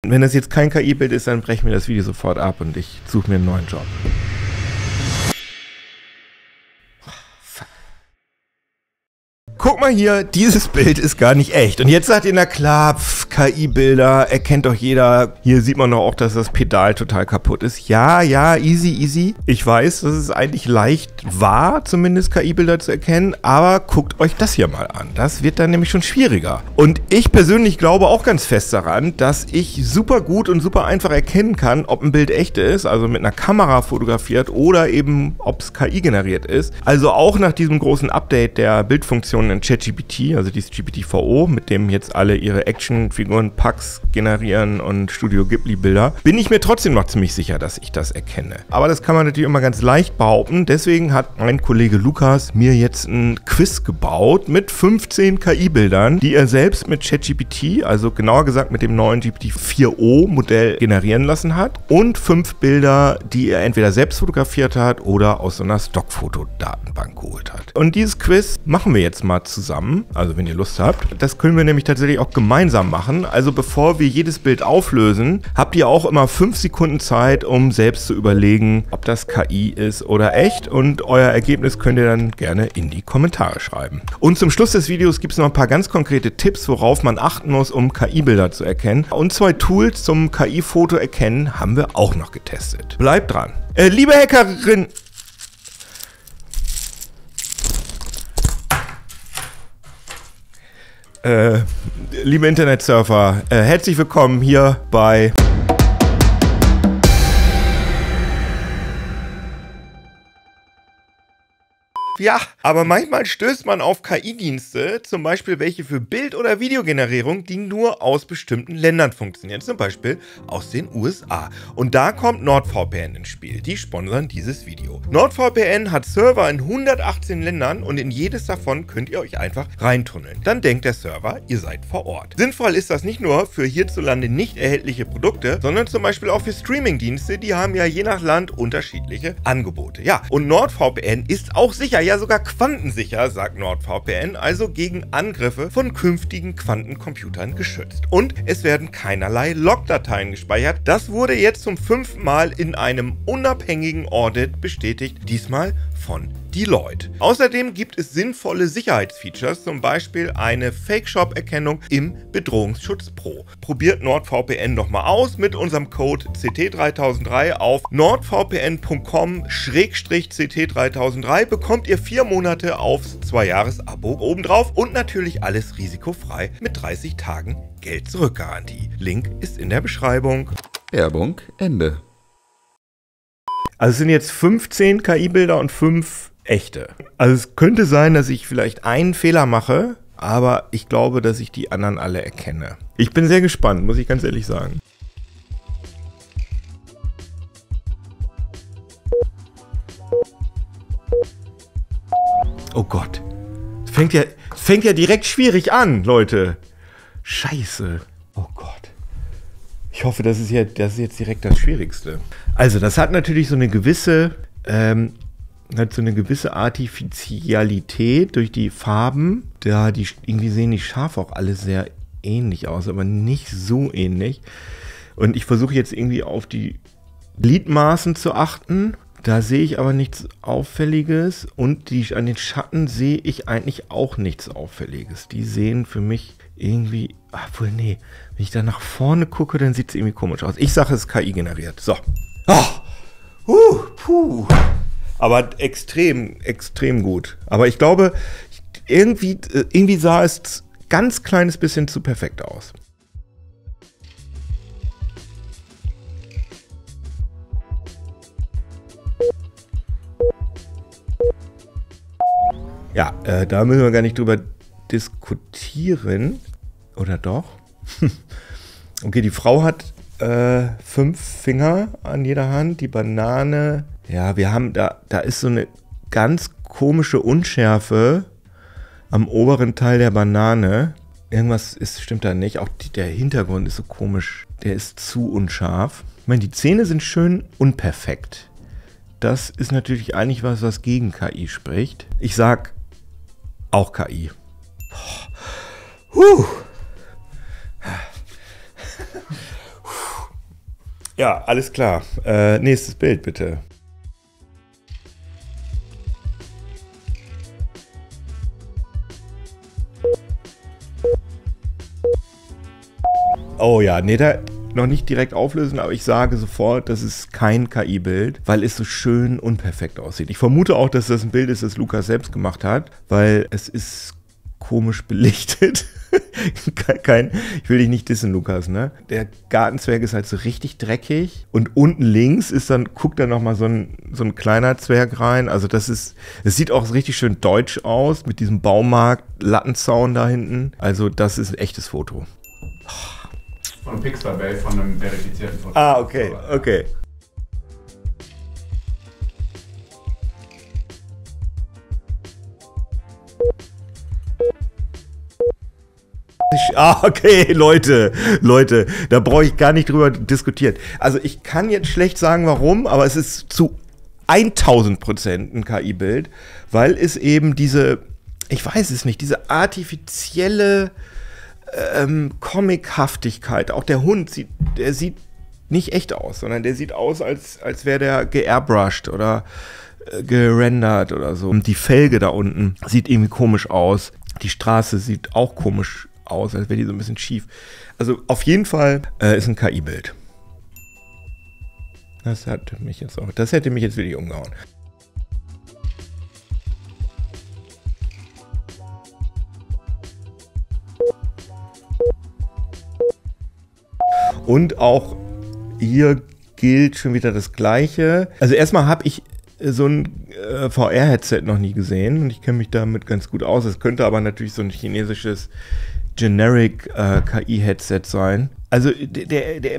Wenn das jetzt kein KI-Bild ist, dann brechen wir das Video sofort ab und ich suche mir einen neuen Job. Guck mal hier, dieses Bild ist gar nicht echt. Und jetzt sagt ihr, na klar, KI-Bilder, erkennt doch jeder. Hier sieht man doch auch, dass das Pedal total kaputt ist. Ja, easy, easy. Ich weiß, dass es eigentlich leicht war, zumindest KI-Bilder zu erkennen. Aber guckt euch das hier mal an. Das wird dann nämlich schon schwieriger. Und ich persönlich glaube auch ganz fest daran, dass ich super gut und super einfach erkennen kann, ob ein Bild echt ist, also mit einer Kamera fotografiert oder eben, ob es KI generiert ist. Also auch nach diesem großen Update der Bildfunktion in ChatGPT, also dieses GPT-VO, mit dem jetzt alle ihre Actionfiguren, Packs generieren und Studio Ghibli-Bilder, bin ich mir trotzdem noch ziemlich sicher, dass ich das erkenne. Aber das kann man natürlich immer ganz leicht behaupten. Deswegen hat mein Kollege Lukas mir jetzt ein Quiz gebaut mit 15 KI-Bildern, die er selbst mit ChatGPT, also genauer gesagt mit dem neuen GPT-4o-Modell generieren lassen hat, und 5 Bilder, die er entweder selbst fotografiert hat oder aus so einer Stockfotodatenbank geholt hat. Und dieses Quiz machen wir jetzt mal zusammen, also wenn ihr Lust habt. Das können wir nämlich tatsächlich auch gemeinsam machen. Also bevor wir jedes Bild auflösen, habt ihr auch immer 5 Sekunden Zeit, um selbst zu überlegen, ob das KI ist oder echt, und euer Ergebnis könnt ihr dann gerne in die Kommentare schreiben. Und zum Schluss des Videos gibt es noch ein paar ganz konkrete Tipps, worauf man achten muss, um KI-Bilder zu erkennen. Und 2 Tools zum KI-Foto erkennen haben wir auch noch getestet. Bleibt dran. Liebe Hackerin... liebe Internetsurfer, herzlich willkommen hier bei... Ja, aber manchmal stößt man auf KI-Dienste, zum Beispiel welche für Bild- oder Videogenerierung, die nur aus bestimmten Ländern funktionieren, zum Beispiel aus den USA. Und da kommt NordVPN ins Spiel, die sponsern dieses Video. NordVPN hat Server in 118 Ländern und in jedes davon könnt ihr euch einfach reintunneln. Dann denkt der Server, ihr seid vor Ort. Sinnvoll ist das nicht nur für hierzulande nicht erhältliche Produkte, sondern zum Beispiel auch für Streaming-Dienste, die haben ja je nach Land unterschiedliche Angebote. Ja, und NordVPN ist auch sicher, ja sogar quantensicher, sagt NordVPN, also gegen Angriffe von künftigen Quantencomputern geschützt. Und es werden keinerlei Logdateien gespeichert. Das wurde jetzt zum 5. Mal in einem unabhängigen Audit bestätigt, diesmal von Deloitte. Außerdem gibt es sinnvolle Sicherheitsfeatures, zum Beispiel eine Fake-Shop-Erkennung im Bedrohungsschutz Pro. Probiert NordVPN doch mal aus mit unserem Code CT3003 auf nordvpn.com/CT3003 bekommt ihr 4 Monate aufs 2-Jahres-Abo obendrauf und natürlich alles risikofrei mit 30 Tagen Geld-Zurück-Garantie. Link ist in der Beschreibung. Werbung Ende. Also es sind jetzt 15 KI-Bilder und 5 echte. Also es könnte sein, dass ich vielleicht einen Fehler mache, aber ich glaube, dass ich die anderen alle erkenne. Ich bin sehr gespannt, muss ich ganz ehrlich sagen. Oh Gott. Es fängt ja direkt schwierig an, Leute. Scheiße. Oh Gott. Ich hoffe, das ist jetzt direkt das Schwierigste. Also, das hat natürlich so eine gewisse, Artifizialität durch die Farben. Irgendwie sehen die Schafe auch alle sehr ähnlich aus, aber nicht so ähnlich. Und ich versuche jetzt irgendwie auf die Gliedmaßen zu achten. Da sehe ich aber nichts Auffälliges. Und an den Schatten sehe ich eigentlich auch nichts Auffälliges. Die sehen für mich irgendwie... Obwohl, nee. Wenn ich da nach vorne gucke, dann sieht es irgendwie komisch aus. Ich sage, es ist KI generiert. So. Puh. Aber extrem gut. Aber ich glaube, irgendwie sah es ganz kleines bisschen zu perfekt aus. Ja, da müssen wir gar nicht drüber diskutieren. Oder doch? Okay, die Frau hat 5 Finger an jeder Hand. Die Banane, ja, wir haben da ist so eine ganz komische Unschärfe am oberen Teil der Banane. Irgendwas stimmt da nicht. Auch der Hintergrund ist so komisch. Der ist zu unscharf. Ich meine, die Zähne sind schön unperfekt. Das ist natürlich eigentlich was gegen KI spricht. Ich sag auch KI. Ja, alles klar. Nächstes Bild bitte. Oh ja, nee, da noch nicht direkt auflösen, aber ich sage sofort, das ist kein KI-Bild, weil es so schön unperfekt aussieht. Ich vermute auch, dass das ein Bild ist, das Lukas selbst gemacht hat, weil es ist komisch belichtet. Ich will dich nicht dissen, Lukas, ne? Der Gartenzwerg ist halt so richtig dreckig und unten links guckt da nochmal so ein kleiner Zwerg rein. Also es sieht auch richtig schön deutsch aus mit diesem Baumarkt-Lattenzaun da hinten. Also das ist ein echtes Foto. Von Pixabay, von einem verifizierten Foto. Ah, okay, okay. Okay, Leute, da brauche ich gar nicht drüber diskutieren. Also ich kann jetzt schlecht sagen, warum, aber es ist zu 1000% ein KI-Bild, weil es eben diese artifizielle Comichaftigkeit, auch der Hund, der sieht nicht echt aus, sondern der sieht aus, als wäre der geairbrushed oder gerendert oder so. Und die Felge da unten sieht irgendwie komisch aus. Die Straße sieht auch komisch aus, als wäre die so ein bisschen schief. Also auf jeden Fall ist ein KI-Bild. Das hätte mich jetzt wirklich umgehauen. Und auch hier gilt schon wieder das Gleiche. Also erstmal habe ich so ein VR-Headset noch nie gesehen und ich kenne mich damit ganz gut aus. Es könnte aber natürlich so ein chinesisches Generic KI-Headset sein. Also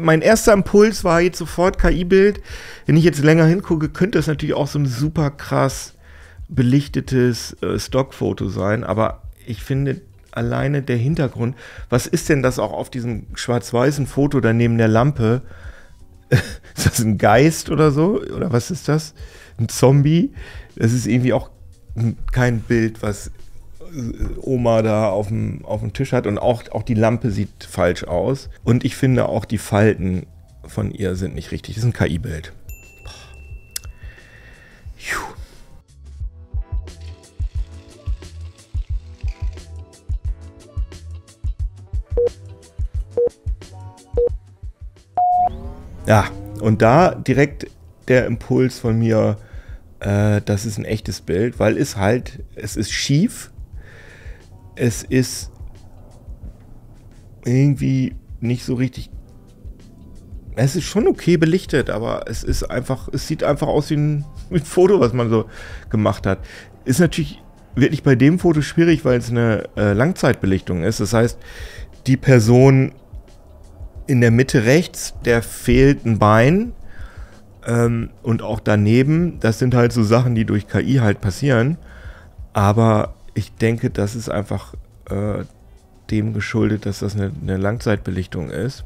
mein erster Impuls war jetzt sofort KI-Bild. Wenn ich jetzt länger hingucke, könnte es natürlich auch so ein super krass belichtetes Stockfoto sein. Aber ich finde alleine der Hintergrund, was ist denn das auch auf diesem schwarz-weißen Foto da neben der Lampe? Ist das ein Geist oder so? Oder was ist das? Ein Zombie? Das ist irgendwie auch kein Bild, was Oma da auf dem Tisch hat. Und auch die Lampe sieht falsch aus. Und ich finde auch die Falten von ihr sind nicht richtig. Das ist ein KI-Bild. Ja, und da direkt der Impuls von mir, das ist ein echtes Bild, weil es ist schief, es ist irgendwie nicht so richtig, es ist schon okay belichtet, aber es sieht einfach aus wie ein Foto, was man so gemacht hat. Ist natürlich wirklich bei dem Foto schwierig, weil es eine Langzeitbelichtung ist. Das heißt, die Person in der Mitte rechts, der fehlt ein Bein und auch daneben, das sind halt so Sachen, die durch KI halt passieren, aber ich denke, das ist einfach dem geschuldet, dass das eine Langzeitbelichtung ist.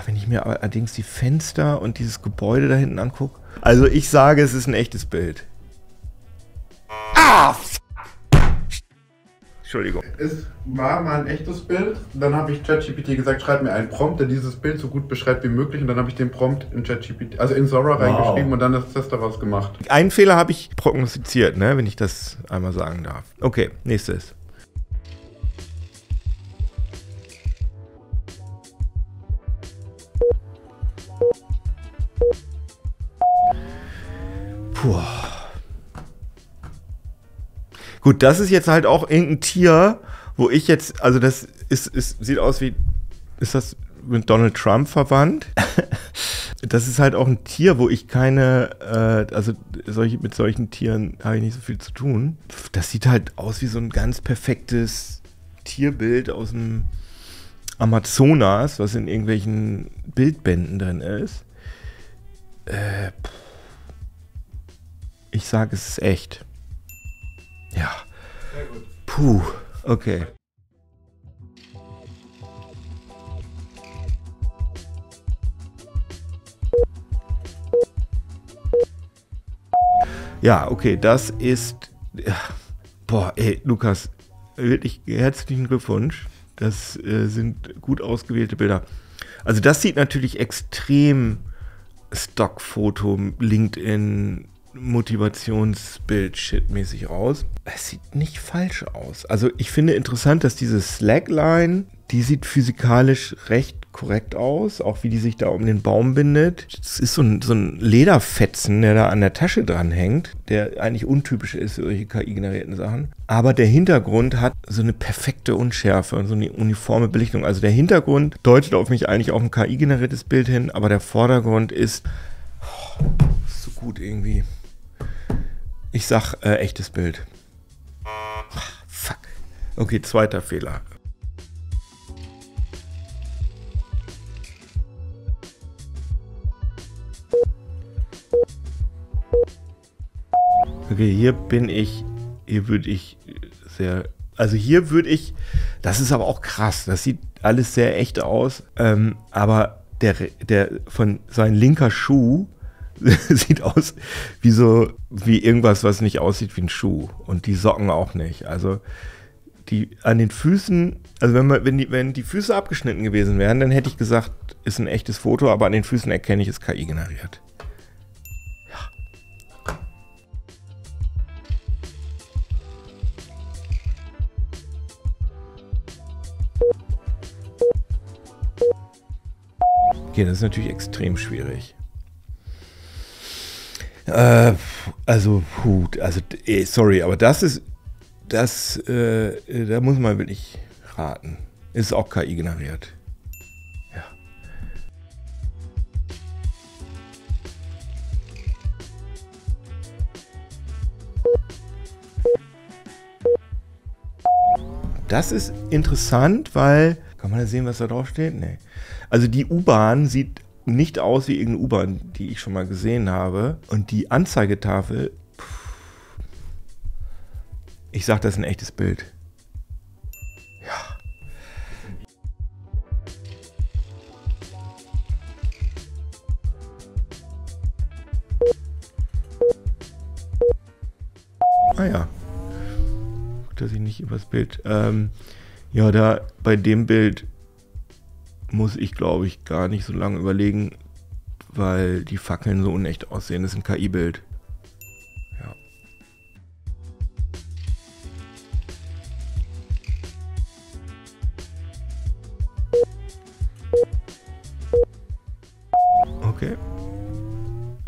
Wenn ich mir allerdings die Fenster und dieses Gebäude da hinten angucke, also ich sage, es ist ein echtes Bild. Entschuldigung. Es war mal ein echtes Bild. Dann habe ich ChatGPT gesagt, schreib mir einen Prompt, der dieses Bild so gut beschreibt wie möglich. Und dann habe ich den Prompt in ChatGPT, also in Sora reingeschrieben und dann das Test daraus gemacht. Einen Fehler habe ich prognostiziert, ne, wenn ich das einmal sagen darf. Okay, nächstes. Puh. Gut, das ist jetzt halt auch irgendein Tier, wo ich jetzt, also das sieht aus wie, ist das mit Donald Trump verwandt? Das ist halt auch ein Tier, wo ich mit solchen Tieren habe ich nicht so viel zu tun. Das sieht halt aus wie so ein ganz perfektes Tierbild aus dem Amazonas, was in irgendwelchen Bildbänden drin ist. Ich sage, es ist echt. Ja. Sehr gut. Puh, okay. Ja, okay, das ist... Boah, ey, Lukas, wirklich herzlichen Glückwunsch. Das sind gut ausgewählte Bilder. Also das sieht natürlich extrem Stockfoto, LinkedIn, Motivationsbild-Shit-mäßig aus. Es sieht nicht falsch aus. Also ich finde interessant, dass diese Slackline, die sieht physikalisch recht korrekt aus, auch wie die sich da um den Baum bindet. Es ist so ein Lederfetzen, der da an der Tasche dran hängt, der eigentlich untypisch ist für solche KI-generierten Sachen. Aber der Hintergrund hat so eine perfekte Unschärfe und so eine uniforme Belichtung. Also der Hintergrund deutet auf mich eigentlich auf ein KI-generiertes Bild hin, aber der Vordergrund ist so gut irgendwie. Ich sag echtes Bild. Ach, fuck. Okay, zweiter Fehler. Okay, hier würde ich das ist aber auch krass, das sieht alles sehr echt aus, aber der von sein linker Schuh sieht aus wie irgendwas, was nicht aussieht wie ein Schuh, und die Socken auch nicht. Also die an den Füßen, also wenn die Füße abgeschnitten gewesen wären, dann hätte ich gesagt, ist ein echtes Foto, aber an den Füßen erkenne ich, es KI generiert. Okay, das ist natürlich extrem schwierig. Sorry, aber da muss man wirklich raten. Ist auch KI generiert. Ja. Das ist interessant, weil, kann man da sehen, was da drauf steht? Nee. Also die U-Bahn sieht nicht aus wie irgendeine U-Bahn, die ich schon mal gesehen habe. Und die Anzeigetafel, ich sag, das ist ein echtes Bild. Ja. Ah ja. Gut, dass ich nicht übers Bild. Ja, da bei dem Bild muss ich, glaube ich, gar nicht so lange überlegen, weil die Fackeln so unecht aussehen. Das ist ein KI-Bild. Ja. Okay.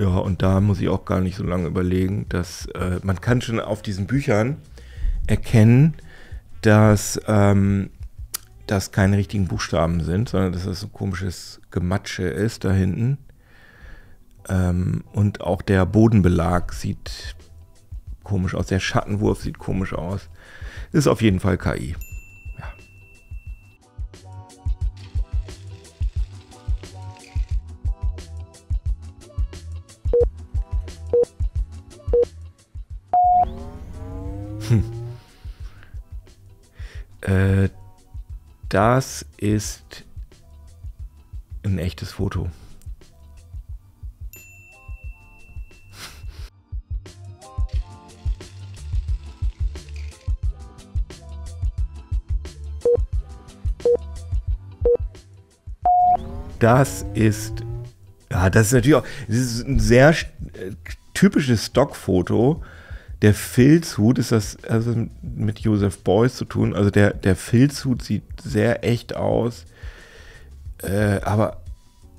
Ja, und da muss ich auch gar nicht so lange überlegen, dass man kann schon auf diesen Büchern erkennen, dass das keine richtigen Buchstaben sind, sondern dass das so komisches Gematsche ist da hinten. Und auch der Bodenbelag sieht komisch aus, der Schattenwurf sieht komisch aus. Das ist auf jeden Fall KI. Ja. Das ist ein echtes Foto. Das ist natürlich auch, das ist ein sehr typisches Stockfoto. Der Filzhut, ist das also mit Joseph Beuys zu tun? Also der Filzhut sieht sehr echt aus, aber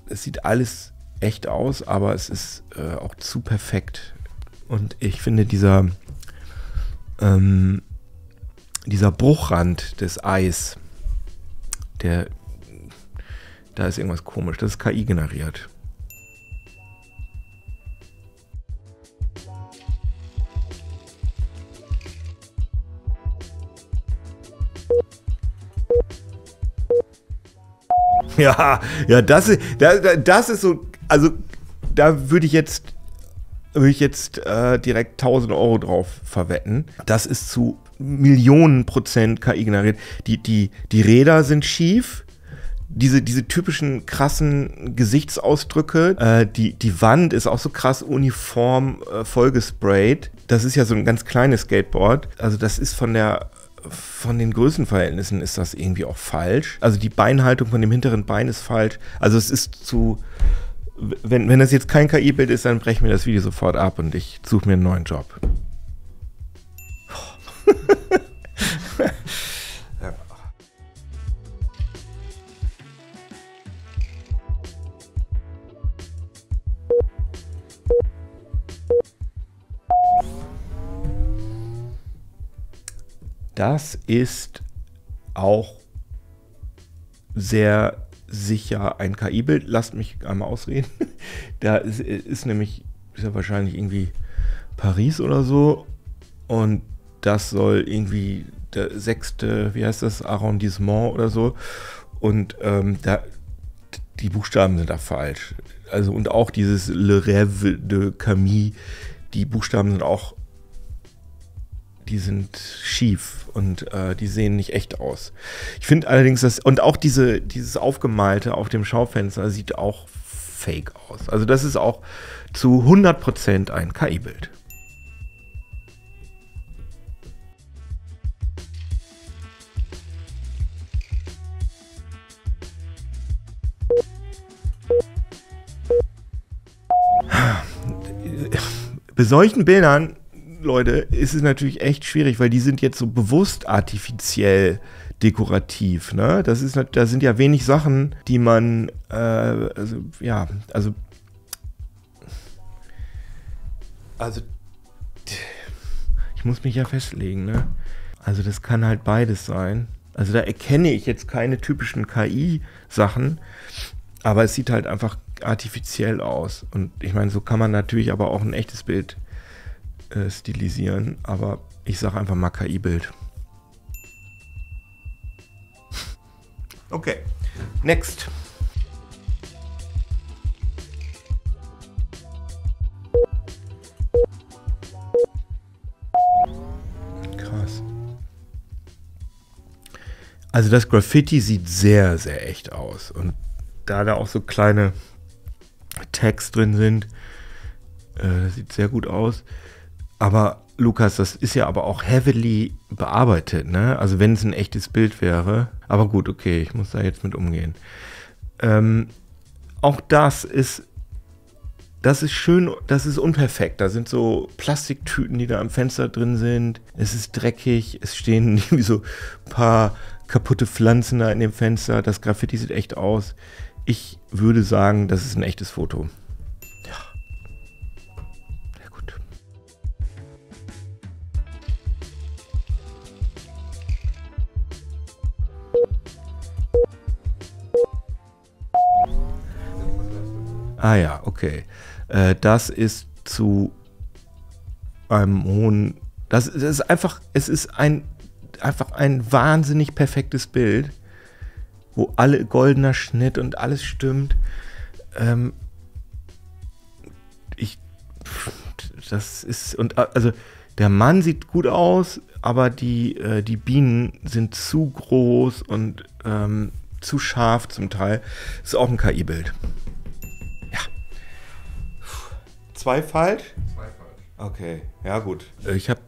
es sieht alles echt aus, aber es ist auch zu perfekt. Und ich finde dieser Bruchrand des Eis, da ist irgendwas komisch. Das ist KI generiert. Ja, das ist so, also da würde ich jetzt direkt 1.000 Euro drauf verwetten. Das ist zu Millionen% KI generiert. Die Räder sind schief. Diese typischen krassen Gesichtsausdrücke. Die Wand ist auch so krass uniform vollgesprayt. Das ist ja so ein ganz kleines Skateboard. Also das ist von der von den Größenverhältnissen ist das irgendwie auch falsch. Also die Beinhaltung von dem hinteren Bein ist falsch. Also es ist zu, wenn das jetzt kein KI-Bild ist, dann brechen wir das Video sofort ab und ich suche mir einen neuen Job. Ja. Das ist auch sehr sicher ein KI-Bild. Lasst mich einmal ausreden. Da ist nämlich, ist ja wahrscheinlich irgendwie Paris oder so. Und das soll irgendwie der 6., wie heißt das, Arrondissement oder so. Und die Buchstaben sind da falsch. Also und auch dieses Le Rêve de Camille, die Buchstaben sind auch, die sind schief und die sehen nicht echt aus. Ich finde allerdings, und auch dieses Aufgemalte auf dem Schaufenster sieht auch fake aus. Also das ist auch zu 100% ein KI-Bild. Bei solchen Bildern, Leute, ist es natürlich echt schwierig, weil die sind jetzt so bewusst artifiziell dekorativ, ne? Da sind ja wenig Sachen, die man, ich muss mich ja festlegen, ne? Also das kann halt beides sein. Also da erkenne ich jetzt keine typischen KI-Sachen, aber es sieht halt einfach artifiziell aus. Und ich meine, so kann man natürlich aber auch ein echtes Bild stilisieren, aber ich sage einfach mal KI-Bild. Okay, next. Krass. Also das Graffiti sieht sehr, sehr echt aus. Und da auch so kleine Tags drin sind, sieht sehr gut aus. Aber Lukas, das ist ja aber auch heavily bearbeitet, ne? Also wenn es ein echtes Bild wäre. Aber gut, okay, ich muss da jetzt mit umgehen. Auch das ist schön, das ist unperfekt. Da sind so Plastiktüten, die da am Fenster drin sind. Es ist dreckig, es stehen irgendwie so ein paar kaputte Pflanzen da in dem Fenster. Das Graffiti sieht echt aus. Ich würde sagen, das ist ein echtes Foto. Ja. Sehr gut. Ah ja, okay. Das ist zu einem hohen... Das ist einfach, es ist einfach ein wahnsinnig perfektes Bild, wo alle goldener Schnitt und alles stimmt. Das ist, und also der Mann sieht gut aus, aber die Bienen sind zu groß und zu scharf zum Teil. Ist auch ein KI-Bild. Ja. 2 falsch? 2 falsch. Okay, ja gut. Ich habe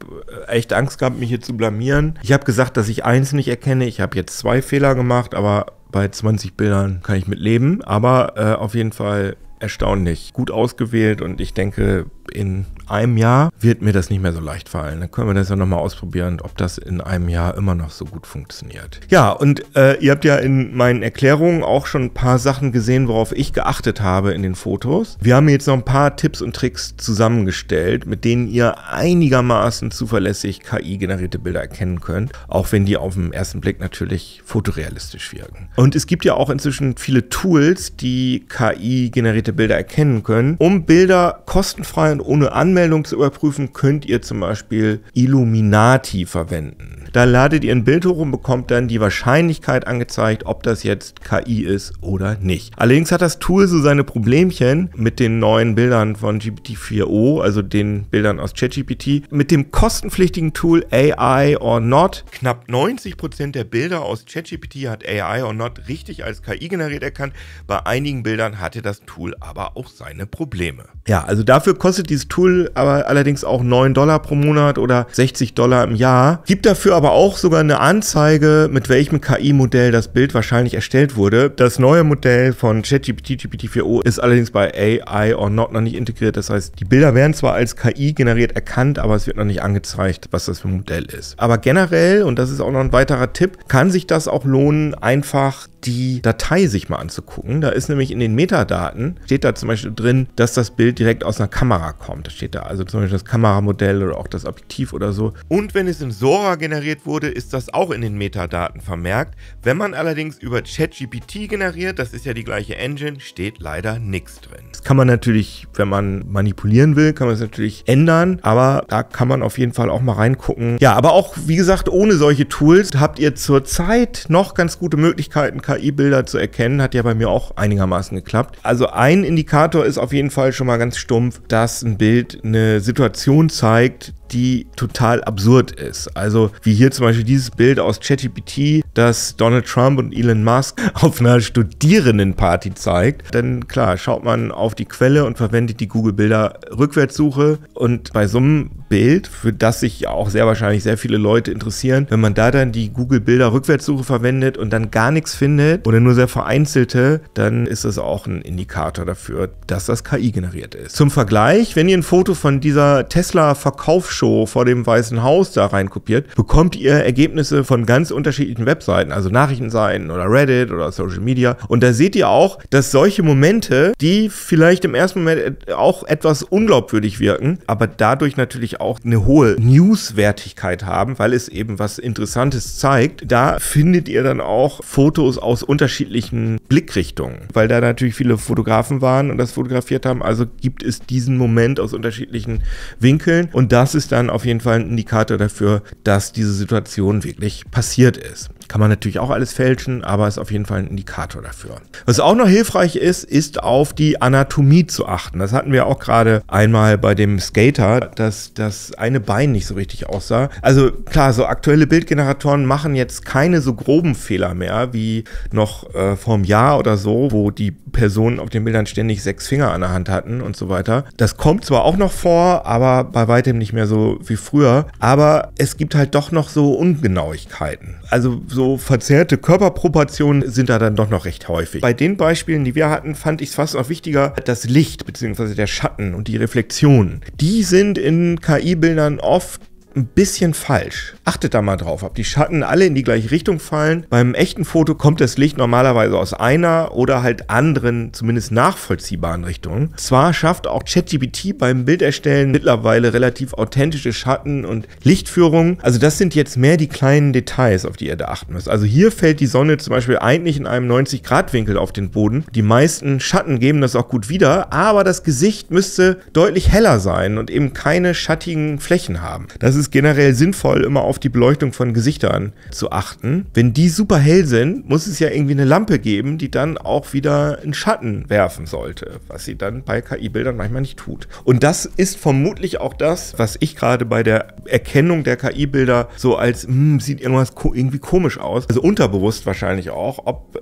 echt Angst gehabt, mich hier zu blamieren. Ich habe gesagt, dass ich 1 nicht erkenne. Ich habe jetzt 2 Fehler gemacht, aber bei 20 Bildern kann ich mit leben. Aber auf jeden Fall erstaunlich gut ausgewählt und ich denke, in einem Jahr wird mir das nicht mehr so leicht fallen. Dann können wir das ja nochmal ausprobieren, ob das in einem Jahr immer noch so gut funktioniert. Ja, und ihr habt ja in meinen Erklärungen auch schon ein paar Sachen gesehen, worauf ich geachtet habe in den Fotos. Wir haben jetzt noch ein paar Tipps und Tricks zusammengestellt, mit denen ihr einigermaßen zuverlässig KI-generierte Bilder erkennen könnt, auch wenn die auf den ersten Blick natürlich fotorealistisch wirken. Und es gibt ja auch inzwischen viele Tools, die KI-generierte Bilder erkennen können. Um Bilder kostenfrei und ohne Anmeldung zu überprüfen, könnt ihr zum Beispiel Illuminati verwenden. Da ladet ihr ein Bild hoch und bekommt dann die Wahrscheinlichkeit angezeigt, ob das jetzt KI ist oder nicht. Allerdings hat das Tool so seine Problemchen mit den neuen Bildern von GPT-4o, also den Bildern aus ChatGPT. Mit dem kostenpflichtigen Tool AI or Not, knapp 90% der Bilder aus ChatGPT hat AI or Not richtig als KI generiert erkannt. Bei einigen Bildern hatte das Tool aber auch seine Probleme. Ja, also dafür kostet kostet dieses Tool aber allerdings auch $9 pro Monat oder $60 im Jahr. Gibt dafür aber auch sogar eine Anzeige, mit welchem KI-Modell das Bild wahrscheinlich erstellt wurde. Das neue Modell von ChatGPT, GPT-4o, ist allerdings bei AI or Not noch nicht integriert. Das heißt, die Bilder werden zwar als KI generiert erkannt, aber es wird noch nicht angezeigt, was das für ein Modell ist. Aber generell, und das ist auch noch ein weiterer Tipp, kann sich das auch lohnen, einfach die Datei sich mal anzugucken. Da ist nämlich in den Metadaten, steht da zum Beispiel drin, dass das Bild direkt aus einer Kamera kommt. Da steht da also zum Beispiel das Kameramodell oder auch das Objektiv oder so. Und wenn es in Sora generiert wurde, ist das auch in den Metadaten vermerkt. Wenn man allerdings über ChatGPT generiert, das ist ja die gleiche Engine, steht leider nichts drin. Das kann man natürlich, wenn man manipulieren will, kann man es natürlich ändern, aber da kann man auf jeden Fall auch mal reingucken. Ja, aber auch, wie gesagt, ohne solche Tools habt ihr zurzeit noch ganz gute Möglichkeiten, KI-Bilder zu erkennen. Hat ja bei mir auch einigermaßen geklappt. Also ein Indikator ist auf jeden Fall schon mal ganz stumpf, dass ein Bild eine Situation zeigt, die total absurd ist. Also wie hier zum Beispiel dieses Bild aus ChatGPT, das Donald Trump und Elon Musk auf einer Studierendenparty zeigt. Denn klar, schaut man auf die Quelle und verwendet die Google-Bilder-Rückwärtssuche. Und bei so einem Bild, für das sich ja auch sehr wahrscheinlich sehr viele Leute interessieren, wenn man da dann die Google-Bilder-Rückwärtssuche verwendet und dann gar nichts findet oder nur sehr vereinzelte, dann ist das auch ein Indikator dafür, dass das KI generiert ist. Zum Vergleich, wenn ihr ein Foto von dieser Tesla-Verkaufsshow vor dem Weißen Haus da reinkopiert, bekommt ihr Ergebnisse von ganz unterschiedlichen Webseiten, also Nachrichtenseiten oder Reddit oder Social Media. Und da seht ihr auch, dass solche Momente, die vielleicht im ersten Moment auch etwas unglaubwürdig wirken, aber dadurch natürlich auch eine hohe Newswertigkeit haben, weil es eben was Interessantes zeigt, da findet ihr dann auch Fotos aus unterschiedlichen Blickrichtungen, weil da natürlich viele Fotografen waren und das fotografiert haben. Also gibt es diesen Moment aus unterschiedlichen Winkeln und das ist dann auf jeden Fall ein Indikator dafür, dass diese Situation wirklich passiert ist. Kann man natürlich auch alles fälschen, aber ist auf jeden Fall ein Indikator dafür. Was auch noch hilfreich ist, ist auf die Anatomie zu achten. Das hatten wir auch gerade einmal bei dem Skater, dass das eine Bein nicht so richtig aussah. Also klar, so aktuelle Bildgeneratoren machen jetzt keine so groben Fehler mehr, wie noch vor einem Jahr oder so, wo die Personen auf den Bildern ständig 6 Finger an der Hand hatten und so weiter. Das kommt zwar auch noch vor, aber bei weitem nicht mehr so wie früher. Aber es gibt halt doch noch so Ungenauigkeiten. Also so verzerrte Körperproportionen sind da dann doch noch recht häufig. Bei den Beispielen, die wir hatten, fand ich es fast noch wichtiger, das Licht bzw. der Schatten und die Reflexionen. Die sind in KI-Bildern oft ein bisschen falsch. Achtet da mal drauf, ob die Schatten alle in die gleiche Richtung fallen. Beim echten Foto kommt das Licht normalerweise aus einer oder halt anderen, zumindest nachvollziehbaren Richtungen. Zwar schafft auch ChatGPT beim Bilderstellen mittlerweile relativ authentische Schatten und Lichtführungen. Also das sind jetzt mehr die kleinen Details, auf die ihr da achten müsst. Also hier fällt die Sonne zum Beispiel eigentlich in einem 90-Grad-Winkel auf den Boden. Die meisten Schatten geben das auch gut wieder, aber das Gesicht müsste deutlich heller sein und eben keine schattigen Flächen haben. Das ist generell sinnvoll, immer auf die Beleuchtung von Gesichtern zu achten. Wenn die super hell sind, muss es ja irgendwie eine Lampe geben, die dann auch wieder einen Schatten werfen sollte, was sie dann bei KI-Bildern manchmal nicht tut. Und das ist vermutlich auch das, was ich gerade bei der Erkennung der KI-Bilder so als, sieht irgendwas irgendwie komisch aus, also unterbewusst wahrscheinlich auch, ob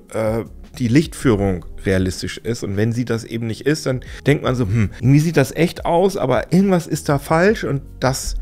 die Lichtführung realistisch ist. Und wenn sie das eben nicht ist, dann denkt man so, irgendwie sieht das echt aus, aber irgendwas ist da falsch und das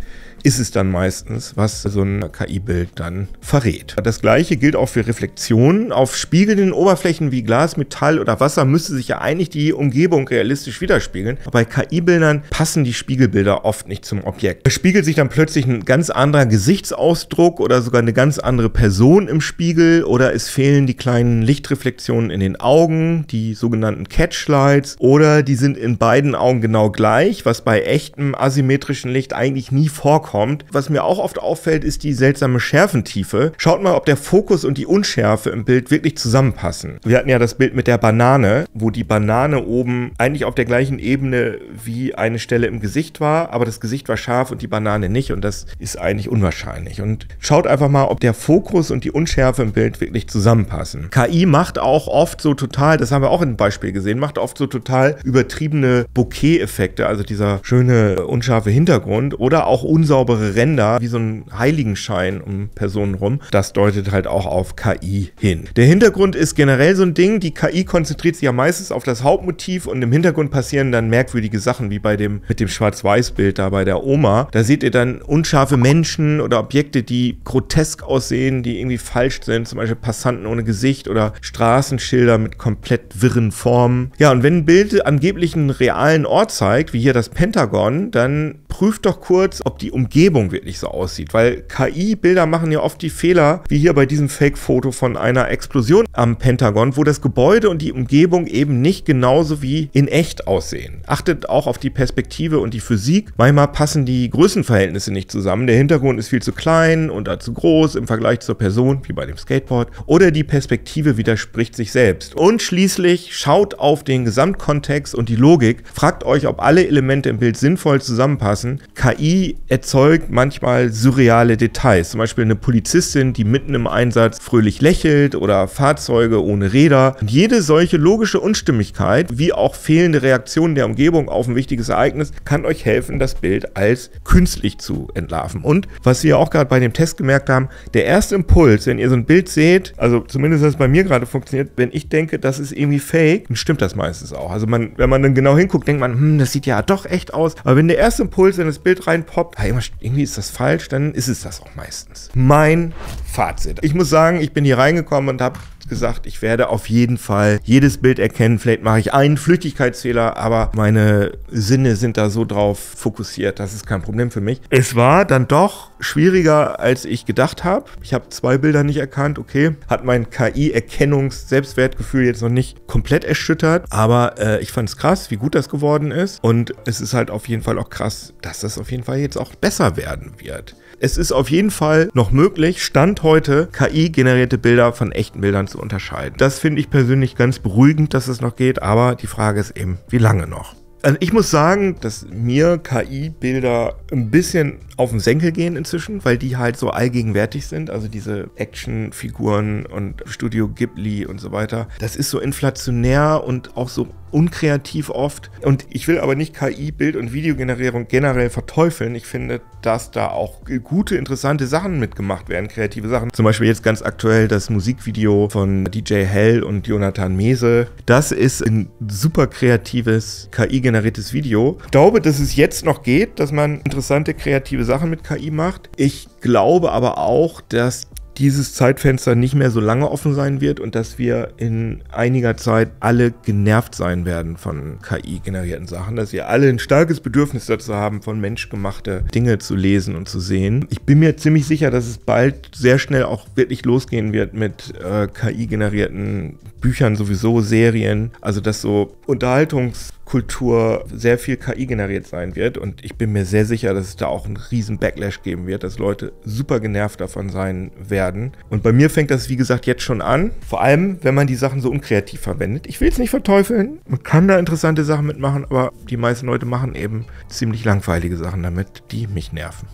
ist es dann meistens, was so ein KI-Bild dann verrät. Das gleiche gilt auch für Reflexionen. Auf spiegelnden Oberflächen wie Glas, Metall oder Wasser müsste sich ja eigentlich die Umgebung realistisch widerspiegeln. Aber bei KI-Bildern passen die Spiegelbilder oft nicht zum Objekt. Es spiegelt sich dann plötzlich ein ganz anderer Gesichtsausdruck oder sogar eine ganz andere Person im Spiegel oder es fehlen die kleinen Lichtreflexionen in den Augen, die sogenannten Catchlights, oder die sind in beiden Augen genau gleich, was bei echtem asymmetrischen Licht eigentlich nie vorkommt. Was mir auch oft auffällt, ist die seltsame Schärfentiefe. Schaut mal, ob der Fokus und die Unschärfe im Bild wirklich zusammenpassen. Wir hatten ja das Bild mit der Banane, wo die Banane oben eigentlich auf der gleichen Ebene wie eine Stelle im Gesicht war, aber das Gesicht war scharf und die Banane nicht und das ist eigentlich unwahrscheinlich. Und schaut einfach mal, ob der Fokus und die Unschärfe im Bild wirklich zusammenpassen. KI macht auch oft so total, das haben wir auch in einem Beispiel gesehen, macht oft so total übertriebene Bokeh-Effekte, also dieser schöne, unscharfe Hintergrund oder auch unsaubere Ränder, wie so ein Heiligenschein um Personen rum. Das deutet halt auch auf KI hin. Der Hintergrund ist generell so ein Ding, die KI konzentriert sich ja meistens auf das Hauptmotiv und im Hintergrund passieren dann merkwürdige Sachen, wie mit dem Schwarz-Weiß-Bild da bei der Oma. Da seht ihr dann unscharfe Menschen oder Objekte, die grotesk aussehen, die irgendwie falsch sind, zum Beispiel Passanten ohne Gesicht oder Straßenschilder mit komplett wirren Formen. Ja, und wenn ein Bild angeblich einen realen Ort zeigt, wie hier das Pentagon, dann prüft doch kurz, ob die Umgebung wirklich so aussieht, weil KI-Bilder machen ja oft die Fehler, wie hier bei diesem Fake-Foto von einer Explosion am Pentagon, wo das Gebäude und die Umgebung eben nicht genauso wie in echt aussehen. Achtet auch auf die Perspektive und die Physik. Manchmal passen die Größenverhältnisse nicht zusammen. Der Hintergrund ist viel zu klein und zu groß im Vergleich zur Person, wie bei dem Skateboard. Oder die Perspektive widerspricht sich selbst. Und schließlich schaut auf den Gesamtkontext und die Logik. Fragt euch, ob alle Elemente im Bild sinnvoll zusammenpassen. KI erzeugt manchmal surreale Details. Zum Beispiel eine Polizistin, die mitten im Einsatz fröhlich lächelt oder Fahrzeuge ohne Räder. Und jede solche logische Unstimmigkeit, wie auch fehlende Reaktionen der Umgebung auf ein wichtiges Ereignis, kann euch helfen, das Bild als künstlich zu entlarven. Und was wir auch gerade bei dem Test gemerkt haben, der erste Impuls, wenn ihr so ein Bild seht, also zumindest das bei mir gerade funktioniert, wenn ich denke, das ist irgendwie fake, dann stimmt das meistens auch. Also wenn man dann genau hinguckt, denkt man, das sieht ja doch echt aus. Aber wenn der erste Impuls in das Bild reinpoppt, irgendwie ist das falsch, dann ist es das auch meistens. Mein Fazit. Ich muss sagen, ich bin hier reingekommen und habe gesagt, ich werde auf jeden Fall jedes Bild erkennen. Vielleicht mache ich einen Flüchtigkeitsfehler, aber meine Sinne sind da so drauf fokussiert, das ist kein Problem für mich. Es war dann doch schwieriger, als ich gedacht habe. Ich habe 2 Bilder nicht erkannt, okay. Hat mein KI-Erkennungs-Selbstwertgefühl jetzt noch nicht komplett erschüttert, aber ich fand es krass, wie gut das geworden ist. Und es ist halt auf jeden Fall auch krass, dass das auf jeden Fall jetzt auch besser werden wird. Es ist auf jeden Fall noch möglich, Stand heute, KI-generierte Bilder von echten Bildern zu unterscheiden. Das finde ich persönlich ganz beruhigend, dass es noch geht, aber die Frage ist eben, wie lange noch? Also ich muss sagen, dass mir KI-Bilder ein bisschen auf den Senkel gehen inzwischen, weil die halt so allgegenwärtig sind, also diese Actionfiguren und Studio Ghibli und so weiter. Das ist so inflationär und auch so unkreativ oft. Und ich will aber nicht KI-Bild- und Videogenerierung generell verteufeln. Ich finde, dass da auch gute, interessante Sachen mitgemacht werden, kreative Sachen. Zum Beispiel jetzt ganz aktuell das Musikvideo von DJ Hell und Jonathan Mese. Das ist ein super kreatives, KI-generiertes Video. Ich glaube, dass es jetzt noch geht, dass man interessante, kreative Sachen mit KI macht. Ich glaube aber auch, dass dieses Zeitfenster nicht mehr so lange offen sein wird und dass wir in einiger Zeit alle genervt sein werden von KI-generierten Sachen, dass wir alle ein starkes Bedürfnis dazu haben, von menschgemachte Dinge zu lesen und zu sehen. Ich bin mir ziemlich sicher, dass es bald sehr schnell auch wirklich losgehen wird mit KI-generierten Büchern sowieso, Serien, also dass so Unterhaltungskultur sehr viel KI generiert sein wird und ich bin mir sehr sicher, dass es da auch einen riesen Backlash geben wird, dass Leute super genervt davon sein werden. Und bei mir fängt das, wie gesagt, jetzt schon an, vor allem, wenn man die Sachen so unkreativ verwendet. Ich will es nicht verteufeln, man kann da interessante Sachen mitmachen, aber die meisten Leute machen eben ziemlich langweilige Sachen damit, die mich nerven.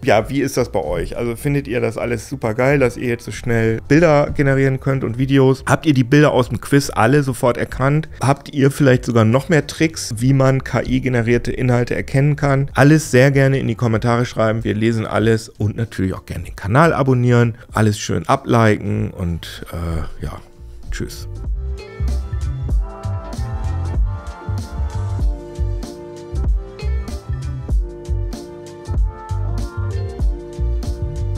Ja, wie ist das bei euch? Also findet ihr das alles super geil, dass ihr jetzt so schnell Bilder generieren könnt und Videos? Habt ihr die Bilder aus dem Quiz alle sofort erkannt? Habt ihr vielleicht sogar noch mehr Tricks, wie man KI-generierte Inhalte erkennen kann? Alles sehr gerne in die Kommentare schreiben. Wir lesen alles und natürlich auch gerne den Kanal abonnieren. Alles schön abliken und ja, tschüss.